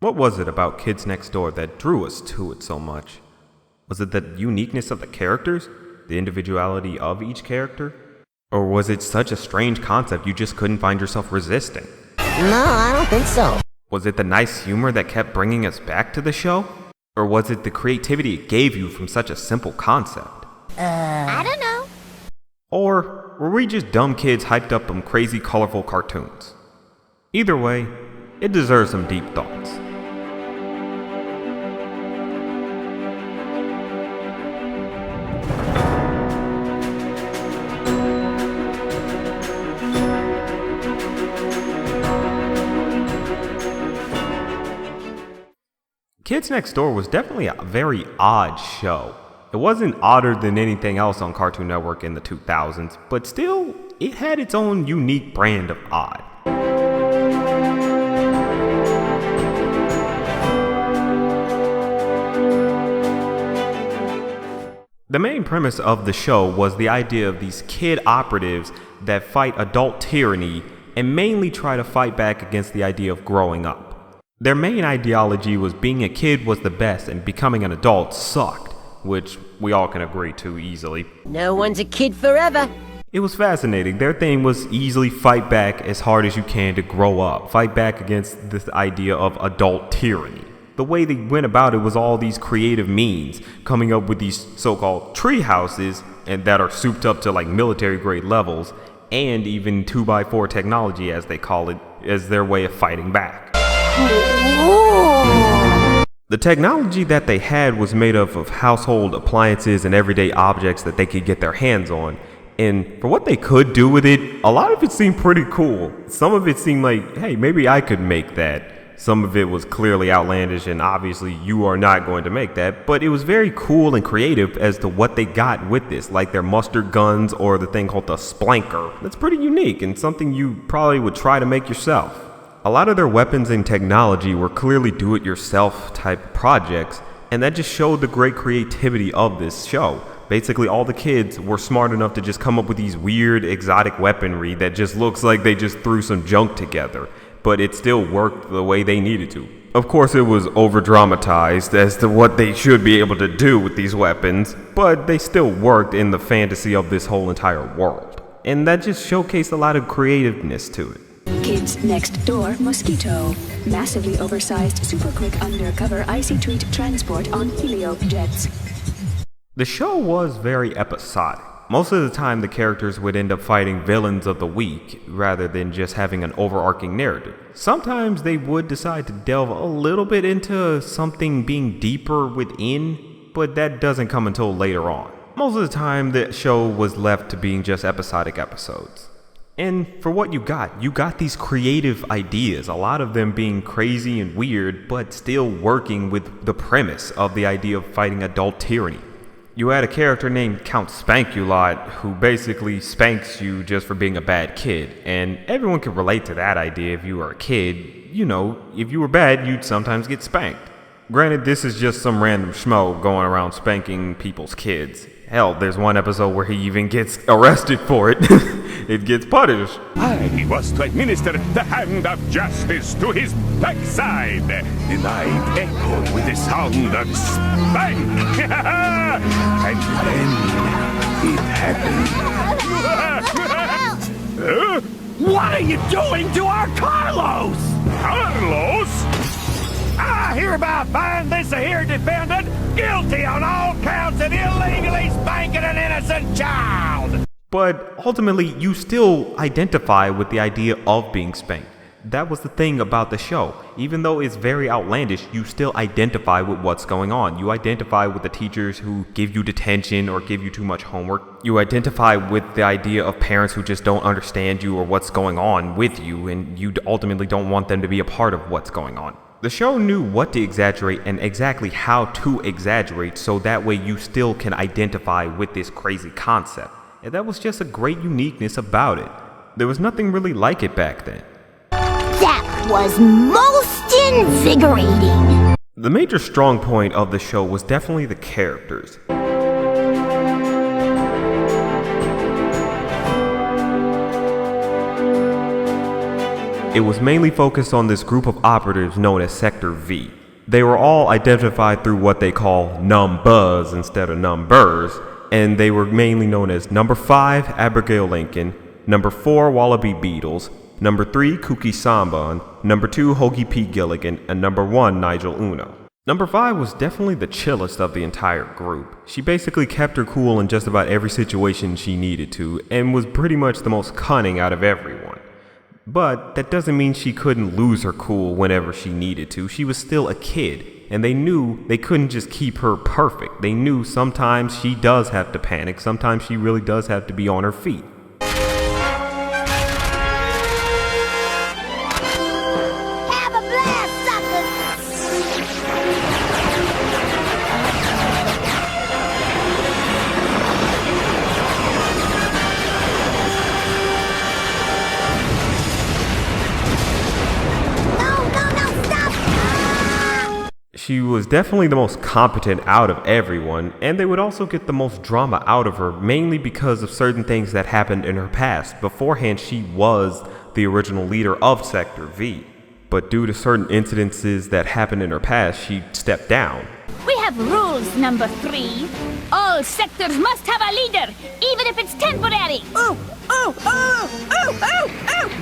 What was it about Kids Next Door that drew us to it so much? Was it the uniqueness of the characters? The individuality of each character? Or was it such a strange concept you just couldn't find yourself resisting? No, I don't think so. Was it the nice humor that kept bringing us back to the show? Or was it the creativity it gave you from such a simple concept? I don't know. Or were we just dumb kids hyped up on crazy colorful cartoons? Either way, it deserves some deep thoughts. Kids Next Door was definitely a very odd show. It wasn't odder than anything else on Cartoon Network in the 2000s, but still, it had its own unique brand of odd. The main premise of the show was the idea of these kid operatives that fight adult tyranny and mainly try to fight back against the idea of growing up. Their main ideology was being a kid was the best and becoming an adult sucked, which we all can agree to easily. No one's a kid forever. It was fascinating. Their thing was easily fight back as hard as you can to grow up. Fight back against this idea of adult tyranny. The way they went about it was all these creative means, coming up with these so-called tree houses and that are souped up to like military grade levels, and even 2x4 technology as they call it, as their way of fighting back. The technology that they had was made up of household appliances and everyday objects that they could get their hands on. And for what they could do with it, a lot of it seemed pretty cool. Some of it seemed like, hey, maybe I could make that. Some of it was clearly outlandish and obviously you are not going to make that. But it was very cool and creative as to what they got with this, like their mustard guns or the thing called the splanker. That's pretty unique and something you probably would try to make yourself. A lot of their weapons and technology were clearly do-it-yourself type projects, and that just showed the great creativity of this show. Basically, all the kids were smart enough to just come up with these weird, exotic weaponry that just looks like they just threw some junk together, but it still worked the way they needed to. Of course, it was over-dramatized as to what they should be able to do with these weapons, but they still worked in the fantasy of this whole entire world. And that just showcased a lot of creativeness to it. Kids Next Door Mosquito. Massively oversized, super quick undercover icy treat transport on helio jets. The show was very episodic. Most of the time, the characters would end up fighting villains of the week rather than just having an overarching narrative. Sometimes they would decide to delve a little bit into something being deeper within, but that doesn't come until later on. Most of the time, the show was left to being just episodic episodes. And for what you got these creative ideas, a lot of them being crazy and weird, but still working with the premise of the idea of fighting adult tyranny. You had a character named Count Spankulot who basically spanks you just for being a bad kid, and everyone can relate to that idea if you were a kid. You know, if you were bad, you'd sometimes get spanked. Granted, this is just some random schmo going around spanking people's kids. Hell, there's one episode where he even gets arrested for it. It gets punished. I was to administer the hand of justice to his backside. The night echoed with the sound of spank. And then it happened. What are you doing to our Carlos? Carlos? I hereby find this here defendant guilty on all counts of illegally spanking an innocent child. But ultimately, you still identify with the idea of being spanked. That was the thing about the show. Even though it's very outlandish, you still identify with what's going on. You identify with the teachers who give you detention or give you too much homework. You identify with the idea of parents who just don't understand you or what's going on with you, and you ultimately don't want them to be a part of what's going on. The show knew what to exaggerate and exactly how to exaggerate, so that way you still can identify with this crazy concept. And that was just a great uniqueness about it. There was nothing really like it back then. That was most invigorating. The major strong point of the show was definitely the characters. It was mainly focused on this group of operatives known as Sector V. They were all identified through what they call numbers instead of numbers, and they were mainly known as Number 5, Abigail Lincoln, Number 4, Wallaby Beatles, Number 3, Kooky Samban, Number 2, Hoagie P. Gilligan, and Number 1, Nigel Uno. Number 5 was definitely the chillest of the entire group. She basically kept her cool in just about every situation she needed to, and was pretty much the most cunning out of everyone. But that doesn't mean she couldn't lose her cool whenever she needed to. She was still a kid, and they knew they couldn't just keep her perfect. They knew sometimes she does have to panic, sometimes she really does have to be on her feet. Have a blast, suckers! No, stop! She was definitely the most competent out of everyone, and they would also get the most drama out of her, mainly because of certain things that happened in her past. Beforehand, she was the original leader of Sector V, but due to certain incidences that happened in her past, she stepped down. We have rules, Number 3. All sectors must have a leader, even if it's temporary.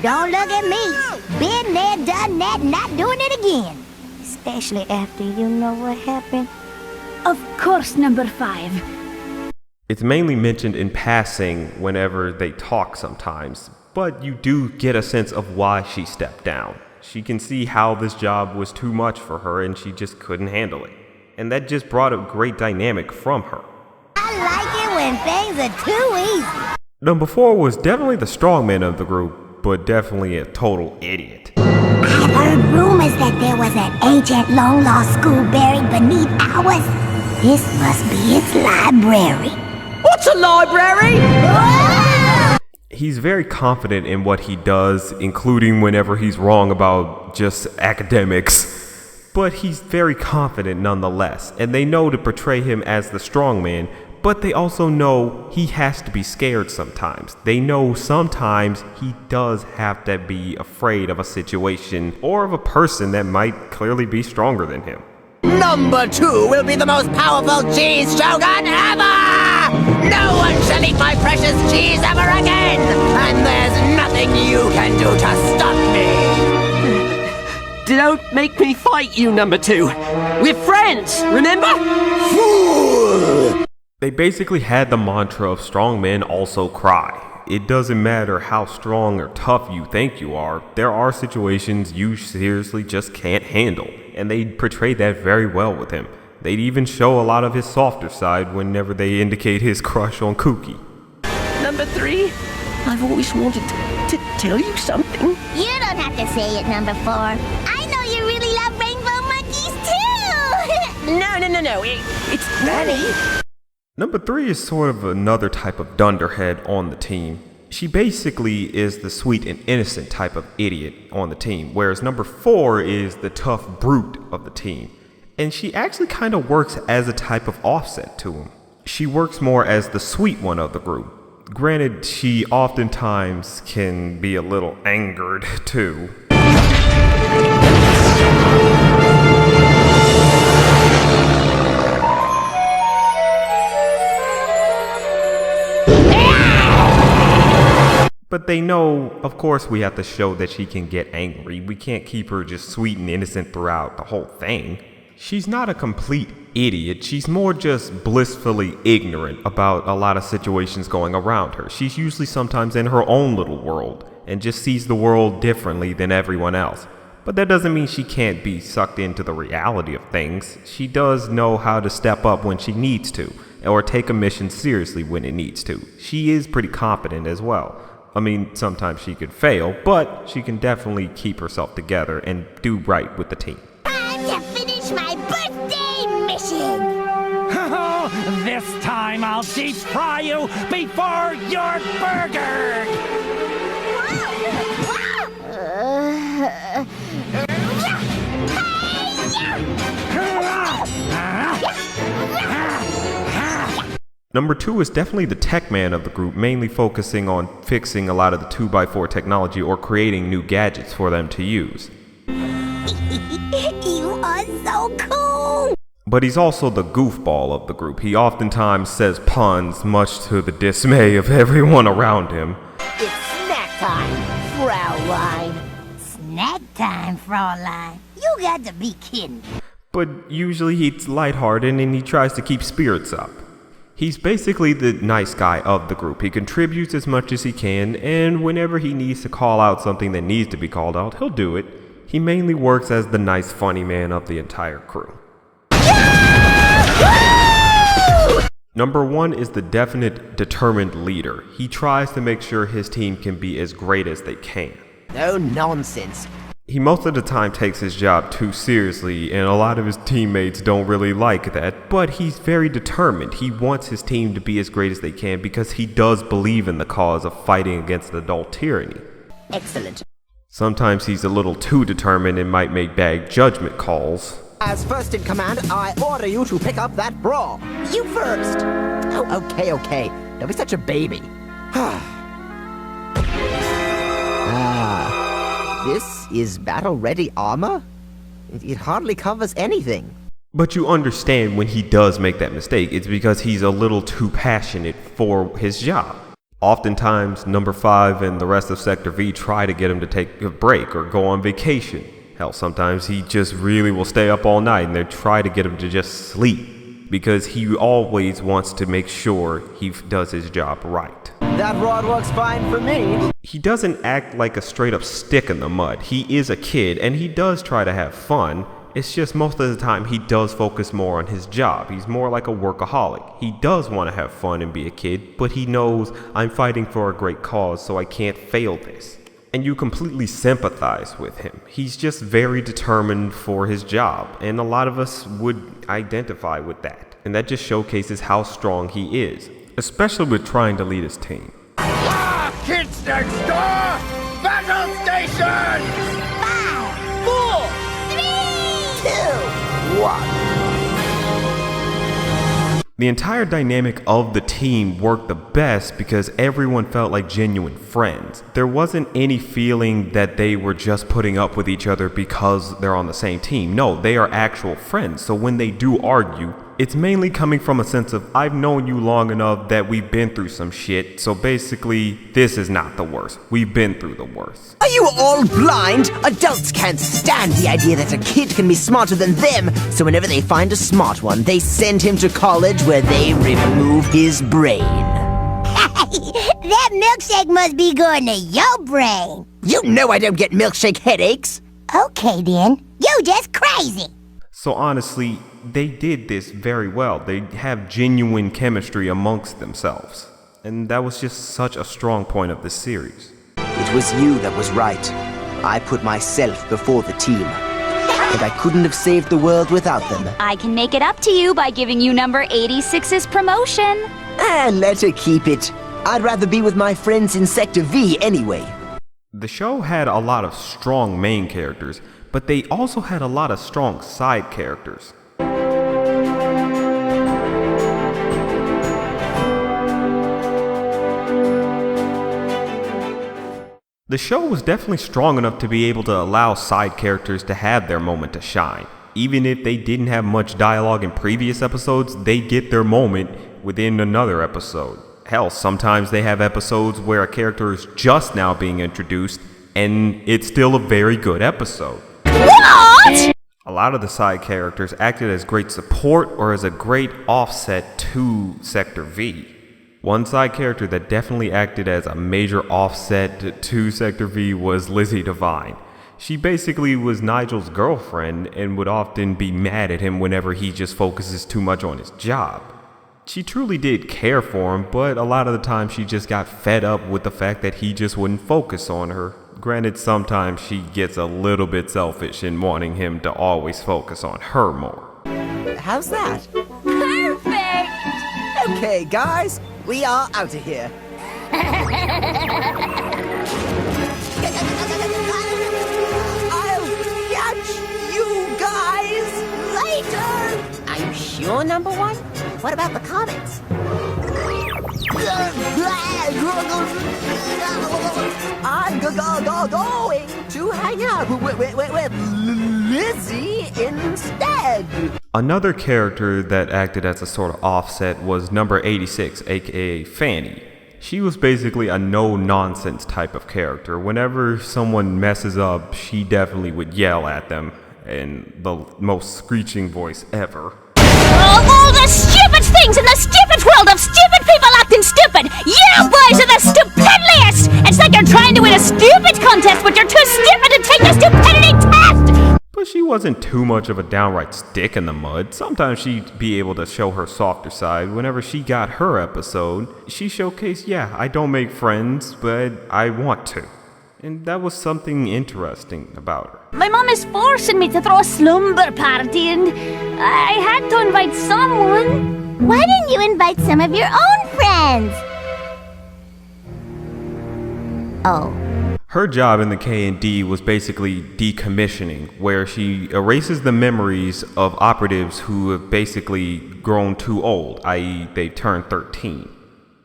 Don't look at me. Been there, done that, not doing it again. Especially after you know what happened. Of course, Number 5. It's mainly mentioned in passing whenever they talk sometimes, but you do get a sense of why she stepped down. She can see how this job was too much for her and she just couldn't handle it. And that just brought a great dynamic from her. I like it when things are too easy. Number 4 was definitely the strongman of the group, but definitely a total idiot. I've heard rumors that there was an ancient long-lost school buried beneath ours. This must be its library. What's a library? He's very confident in what he does, including whenever he's wrong about just academics. But he's very confident nonetheless, and they know to portray him as the strongman, but they also know he has to be scared sometimes. They know sometimes he does have to be afraid of a situation or of a person that might clearly be stronger than him. Number 2 will be the most powerful cheese shogun ever! No one shall eat my precious cheese ever again! And there's nothing you can do to stop me! Don't make me fight you, Number 2. We're friends, remember? Fool! They basically had the mantra of strong men also cry. It doesn't matter how strong or tough you think you are, there are situations you seriously just can't handle, and they portray that very well with him. They'd even show a lot of his softer side whenever they indicate his crush on Kooky. Number 3, I've always wanted to tell you something. You don't have to say it, Number 4. I know you really love rainbow monkeys, too! No, it's Granny. Number 3 is sort of another type of dunderhead on the team. She basically is the sweet and innocent type of idiot on the team, whereas Number 4 is the tough brute of the team. And she actually kind of works as a type of offset to him. She works more as the sweet one of the group. Granted, she oftentimes can be a little angered too. But they know, of course, we have to show that she can get angry. We can't keep her just sweet and innocent throughout the whole thing. She's not a complete idiot. She's more just blissfully ignorant about a lot of situations going around her. She's usually sometimes in her own little world and just sees the world differently than everyone else. But that doesn't mean she can't be sucked into the reality of things. She does know how to step up when she needs to, or take a mission seriously when it needs to. She is pretty competent as well. I mean, sometimes she could fail, but she can definitely keep herself together and do right with the team. Time to finish my birthday mission! This time I'll deep fry you before you're burgered! Number 2 is definitely the tech man of the group, mainly focusing on fixing a lot of the 2x4 technology or creating new gadgets for them to use. You are so cool! But he's also the goofball of the group. He oftentimes says puns, much to the dismay of everyone around him. It's snack time, Fraulein. Snack time, Fraulein. You got to be kidding. But usually he's lighthearted and he tries to keep spirits up. He's basically the nice guy of the group. He contributes as much as he can, and whenever he needs to call out something that needs to be called out, he'll do it. He mainly works as the nice, funny man of the entire crew. Number 1 is the definite, determined leader. He tries to make sure his team can be as great as they can. No nonsense. He most of the time takes his job too seriously, and a lot of his teammates don't really like that, but he's very determined. He wants his team to be as great as they can because he does believe in the cause of fighting against adult tyranny. Excellent. Sometimes he's a little too determined and might make bad judgment calls. As first in command, I order you to pick up that bra. You first. Oh, okay. Don't be such a baby. This is battle-ready armor? It hardly covers anything. But you understand when he does make that mistake, it's because he's a little too passionate for his job. Oftentimes, Number 5 and the rest of Sector V try to get him to take a break or go on vacation. Hell, sometimes he just really will stay up all night and they try to get him to just sleep because he always wants to make sure he does his job right. That rod works fine for me. He doesn't act like a straight up stick in the mud. He is a kid and he does try to have fun. It's just most of the time he does focus more on his job. He's more like a workaholic. He does want to have fun and be a kid, but he knows I'm fighting for a great cause, so I can't fail this. And you completely sympathize with him. He's just very determined for his job, and a lot of us would identify with that. And that just showcases how strong he is, especially with trying to lead his team. Kids next door! Battle stations! 5, 4, 3, 2, 1. The entire dynamic of the team worked the best because everyone felt like genuine friends. There wasn't any feeling that they were just putting up with each other because they're on the same team. No, they are actual friends. So when they do argue, it's mainly coming from a sense of, I've known you long enough that we've been through some shit. So basically, this is not the worst. We've been through the worst. Are you all blind? Adults can't stand the idea that a kid can be smarter than them, so whenever they find a smart one, they send him to college where they remove his brain. That milkshake must be going to your brain. You know I don't get milkshake headaches. Okay then, you just crazy. So honestly, they did this very well. They have genuine chemistry amongst themselves. And that was just such a strong point of this series. It was you that was right. I put myself before the team. And I couldn't have saved the world without them. I can make it up to you by giving you number 86's promotion. Let her keep it. I'd rather be with my friends in Sector V anyway. The show had a lot of strong main characters, but they also had a lot of strong side characters. The show was definitely strong enough to be able to allow side characters to have their moment to shine. Even if they didn't have much dialogue in previous episodes, they get their moment within another episode. Hell, sometimes they have episodes where a character is just now being introduced, and it's still a very good episode. What? A lot of the side characters acted as great support or as a great offset to Sector V. One side character that definitely acted as a major offset to Sector V was Lizzie Devine. She basically was Nigel's girlfriend and would often be mad at him whenever he just focuses too much on his job. She truly did care for him, but a lot of the time she just got fed up with the fact that he just wouldn't focus on her. Granted, sometimes she gets a little bit selfish in wanting him to always focus on her more. How's that? Perfect! Okay, guys, we are out of here. I'll catch you guys later! Are you sure, number 1? What about the comics? I'm going to hang out with Lizzie instead. Another character that acted as a sort of offset was number 86, aka Fanny. She was basically a no-nonsense type of character. Whenever someone messes up, she definitely would yell at them in the most screeching voice ever. All the stupid things in the stupid world of stupid people acting stupid! You boys are the stupidliest! It's like you're trying to win a stupid contest, but you're too stupid to take the stupidity test! But she wasn't too much of a downright stick in the mud. Sometimes she'd be able to show her softer side. Whenever she got her episode, she showcased, yeah, I don't make friends, but I want to. And that was something interesting about her. My mom is forcing me to throw a slumber party, and I had to invite someone. Why didn't you invite some of your own friends? Oh. Her job in the K&D was basically decommissioning, where she erases the memories of operatives who have basically grown too old, i.e. they turned 13.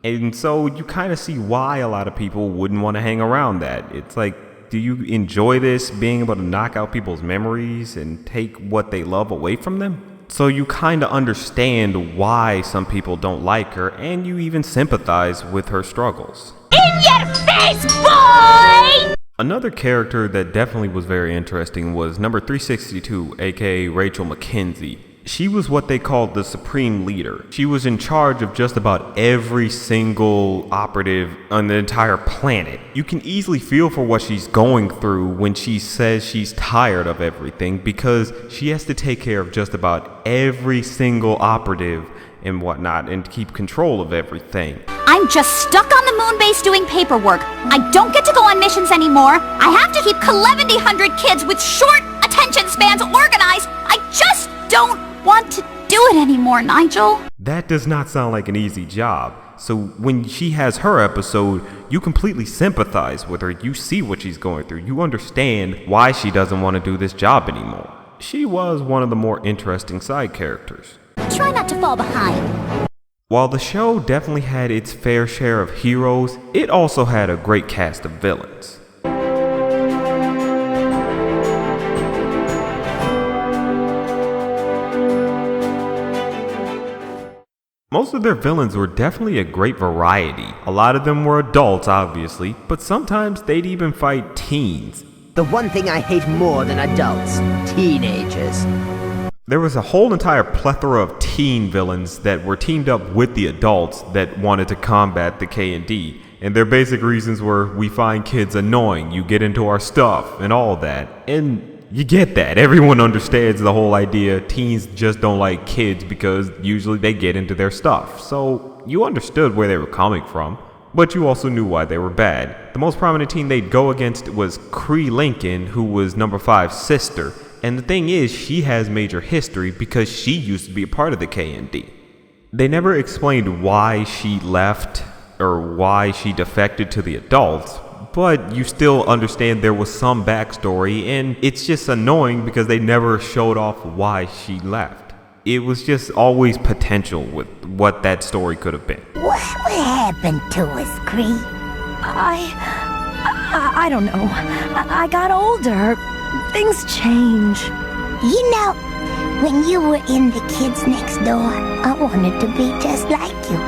And so you kind of see why a lot of people wouldn't want to hang around that. It's like, do you enjoy this, being able to knock out people's memories and take what they love away from them? So you kind of understand why some people don't like her, and you even sympathize with her struggles. In your face, boy! Another character that definitely was very interesting was number 362, aka Rachel McKenzie. She was what they called the supreme leader. She was in charge of just about every single operative on the entire planet. You can easily feel for what she's going through when she says she's tired of everything, because she has to take care of just about every single operative and whatnot and keep control of everything. I'm just stuck on the moon base doing paperwork. I don't get to go on missions anymore. I have to keep 1,100 kids with short attention spans organized. I just don't want to do it anymore, Nigel. That does not sound like an easy job. So when she has her episode, you completely sympathize with her. You see what she's going through. You understand why she doesn't want to do this job anymore. She was one of the more interesting side characters. Try not to fall behind. While the show definitely had its fair share of heroes, it also had a great cast of villains. Most of their villains were definitely a great variety. A lot of them were adults, obviously, but sometimes they'd even fight teens. The one thing I hate more than adults, teenagers. There was a whole entire plethora of teen villains that were teamed up with the adults that wanted to combat the K&D. And their basic reasons were, we find kids annoying, you get into our stuff, and all that. And you get that. Everyone understands the whole idea. Teens just don't like kids because usually they get into their stuff. So you understood where they were coming from, but you also knew why they were bad. The most prominent teen they'd go against was Cree Lincoln, who was number 5's sister. And the thing is, she has major history because she used to be a part of the K&D. They never explained why she left or why she defected to the adults, but you still understand there was some backstory, and it's just annoying because they never showed off why she left. It was just always potential with what that story could have been. What happened to us, Cree? I don't know. I got older. Things change. You know, when you were in the Kids Next Door, I wanted to be just like you.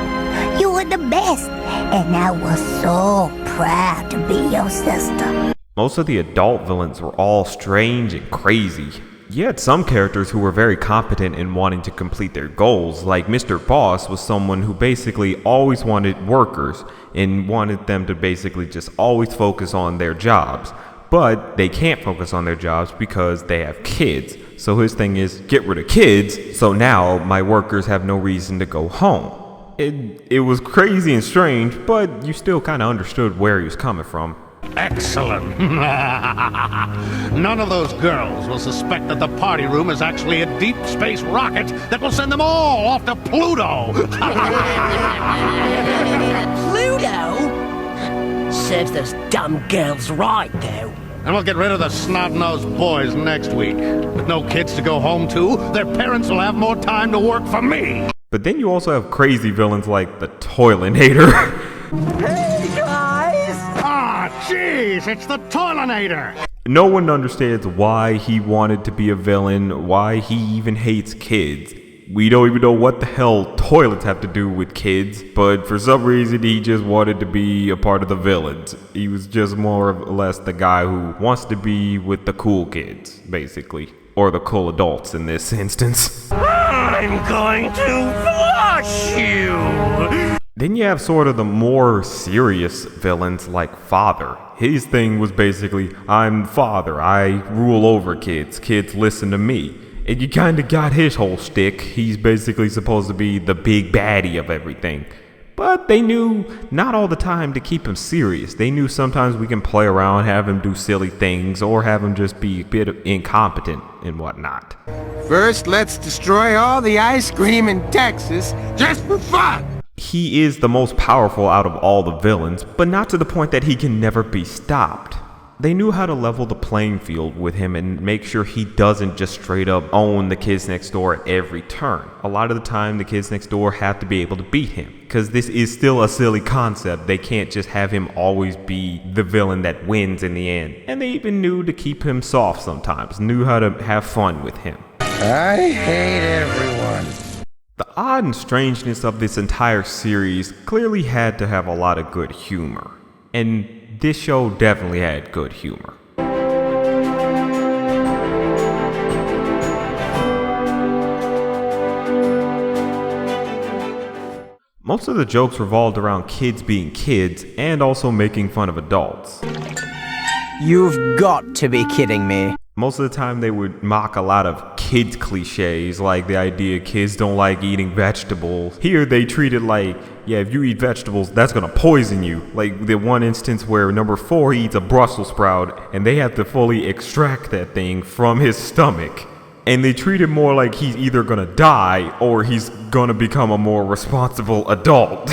You were the best, and I was so proud to be your sister. Most of the adult villains were all strange and crazy. You had some characters who were very competent in wanting to complete their goals, like Mr. Boss was someone who basically always wanted workers and wanted them to basically just always focus on their jobs. But they can't focus on their jobs because they have kids. So his thing is, get rid of kids, so now my workers have no reason to go home. It was crazy and strange, but you still kind of understood where he was coming from. Excellent. None of those girls will suspect that the party room is actually a deep space rocket that will send them all off to Pluto. Pluto? Serves those dumb girls right, though. And we'll get rid of the snot-nosed boys next week. With no kids to go home to, their parents will have more time to work for me. But then you also have crazy villains like the Toilinator. Hey, guys! Ah, jeez, it's the Toilinator! No one understands why he wanted to be a villain, why he even hates kids. We don't even know what the hell toilets have to do with kids, but for some reason he just wanted to be a part of the villains. He was just more or less the guy who wants to be with the cool kids, basically. Or the cool adults in this instance. I'm going to flush you! Then you have sort of the more serious villains like Father. His thing was basically, I'm Father, I rule over kids, kids listen to me. And you kinda got his whole shtick. He's basically supposed to be the big baddie of everything. But they knew not all the time to keep him serious. They knew sometimes we can play around, have him do silly things, or have him just be a bit incompetent and whatnot. First, let's destroy all the ice cream in Texas, just for fun! He is the most powerful out of all the villains, but not to the point that he can never be stopped. They knew how to level the playing field with him and make sure he doesn't just straight up own the kids next door at every turn. A lot of the time, the kids next door have to be able to beat him, because this is still a silly concept. They can't just have him always be the villain that wins in the end. And they even knew to keep him soft sometimes, knew how to have fun with him. I hate everyone. The odd and strangeness of this entire series clearly had to have a lot of good humor. And this show definitely had good humor. Most of the jokes revolved around kids being kids and also making fun of adults. You've got to be kidding me. Most of the time they would mock a lot of kids cliches, like the idea kids don't like eating vegetables. Here they treat it like, yeah, if you eat vegetables, that's gonna poison you. Like the one instance where number 4 eats a Brussels sprout and they have to fully extract that thing from his stomach. And they treat it more like he's either gonna die or he's gonna become a more responsible adult.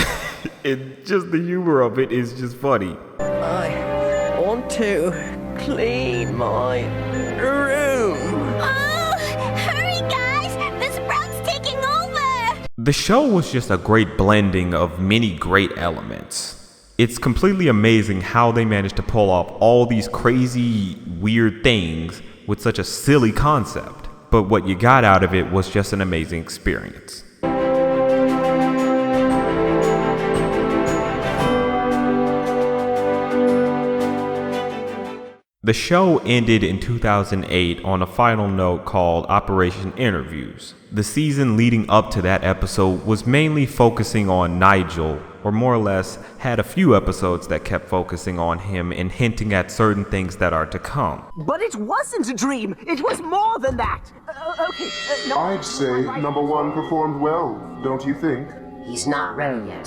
It just, the humor of it is just funny. I want to clean my room. Oh, hurry, guys! The sprout's taking over! The show was just a great blending of many great elements. It's completely amazing how they managed to pull off all these crazy, weird things with such a silly concept. But what you got out of it was just an amazing experience. The show ended in 2008 on a final note called Operation Interviews. The season leading up to that episode was mainly focusing on Nigel, or more or less had a few episodes that kept focusing on him and hinting at certain things that are to come. But it wasn't a dream. It was more than that. No. I'd say number 1 performed well, don't you think? He's not ready yet.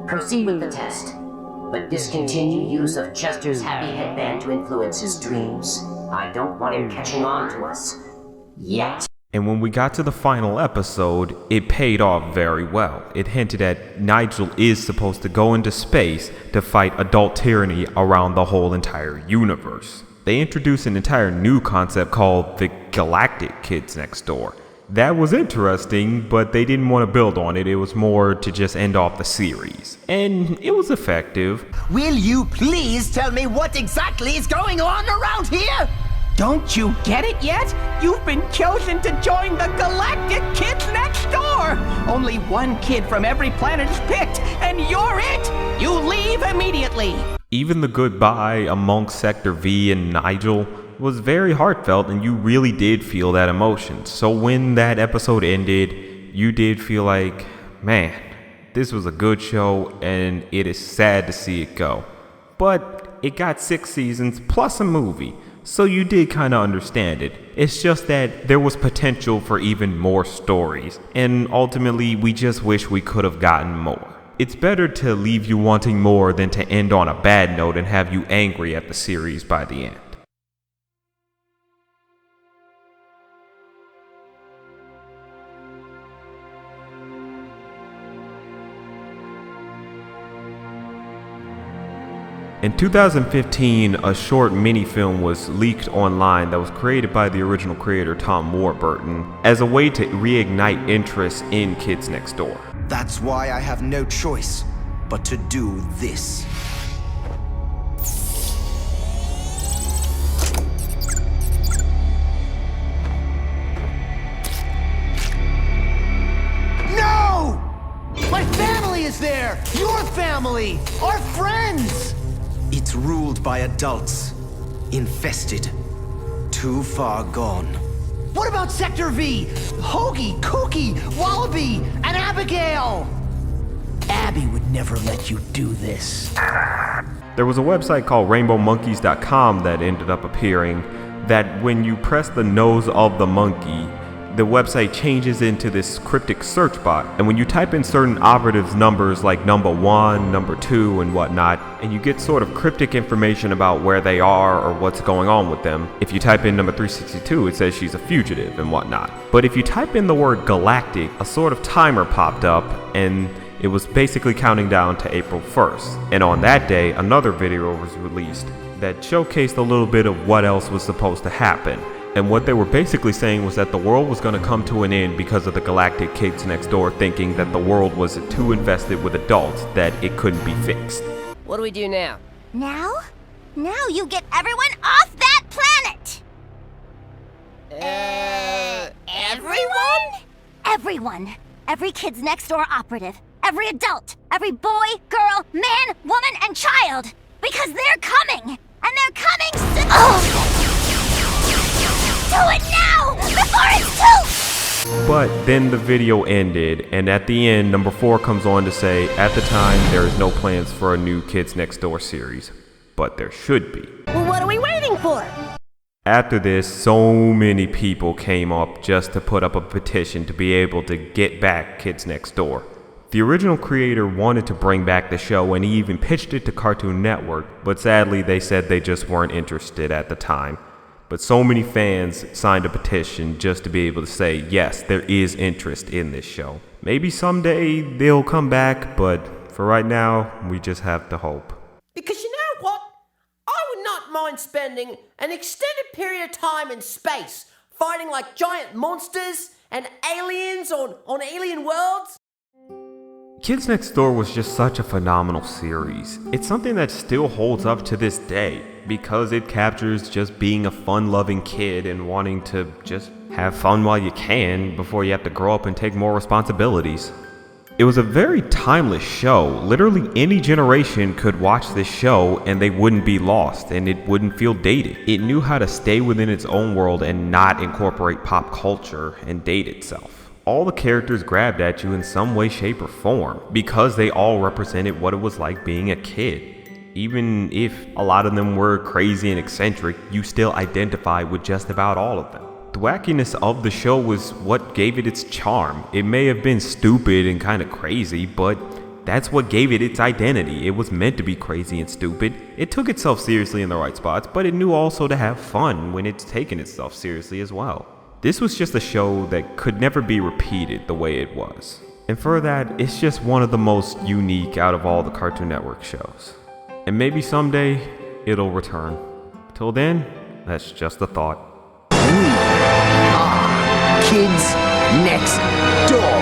Proceed with the test, but discontinue use of Chester's happy headband to influence his dreams. I don't want him catching on to us. Yet. And when we got to the final episode, it paid off very well. It hinted at Nigel is supposed to go into space to fight adult tyranny around the whole entire universe. They introduced an entire new concept called the Galactic Kids Next Door. That was interesting, but they didn't want to build on it. It was more to just end off the series. And it was effective. Will you please tell me what exactly is going on around here? Don't you get it yet? You've been chosen to join the Galactic Kids Next Door! Only one kid from every planet is picked, and you're it! You leave immediately! Even the goodbye amongst Sector V and Nigel was very heartfelt, and you really did feel that emotion. So when that episode ended, you did feel like, man, this was a good show, and it is sad to see it go. But it got 6 seasons plus a movie. So you did kind of understand it. It's just that there was potential for even more stories, and ultimately we just wish we could have gotten more. It's better to leave you wanting more than to end on a bad note and have you angry at the series by the end. In 2015, a short mini-film was leaked online that was created by the original creator Tom Warburton as a way to reignite interest in Kids Next Door. That's why I have no choice but to do this. No! My family is there! Your family! Our friends! It's ruled by adults. Infested. Too far gone. What about Sector V? Hoagie, Cookie, Wallaby, and Abigail! Abby would never let you do this. There was a website called rainbowmonkeys.com that ended up appearing that when you press the nose of the monkey, the website changes into this cryptic search bot, and when you type in certain operatives numbers like number 1, number 2, and whatnot, and you get sort of cryptic information about where they are or what's going on with them. If you type in number 362, it says she's a fugitive and whatnot. But if you type in the word galactic, a sort of timer popped up, and it was basically counting down to April 1st. And on that day, another video was released that showcased a little bit of what else was supposed to happen. And what they were basically saying was that the world was going to come to an end because of the galactic Kids Next Door thinking that the world was too infested with adults that it couldn't be fixed. What do we do now? Now? Now you get everyone off that planet! Everyone? Everyone. Every Kids Next Door operative. Every adult. Every boy, girl, man, woman, and child. Because they're coming! And they're coming soon! Oh! Do it now! Before it's too... But then the video ended, and at the end, number 4 comes on to say, at the time, there is no plans for a new Kids Next Door series. But there should be. Well, what are we waiting for? After this, so many people came up just to put up a petition to be able to get back Kids Next Door. The original creator wanted to bring back the show, and he even pitched it to Cartoon Network, but sadly they said they just weren't interested at the time. But so many fans signed a petition just to be able to say, yes, there is interest in this show. Maybe someday they'll come back, but for right now, we just have to hope. Because you know what? I would not mind spending an extended period of time in space, fighting like giant monsters and aliens on alien worlds. Kids Next Door was just such a phenomenal series. It's something that still holds up to this day because it captures just being a fun-loving kid and wanting to just have fun while you can before you have to grow up and take more responsibilities. It was a very timeless show. Literally any generation could watch this show and they wouldn't be lost and it wouldn't feel dated. It knew how to stay within its own world and not incorporate pop culture and date itself. All the characters grabbed at you in some way, shape, or form because they all represented what it was like being a kid. Even if a lot of them were crazy and eccentric, you still identify with just about all of them. The wackiness of the show was what gave it its charm. It may have been stupid and kind of crazy, but that's what gave it its identity. It was meant to be crazy and stupid. It took itself seriously in the right spots, but it knew also to have fun when it's taken itself seriously as well. This was just a show that could never be repeated the way it was. And for that, it's just one of the most unique out of all the Cartoon Network shows. And maybe someday, it'll return. Till then, that's just a thought. Kids Next Door.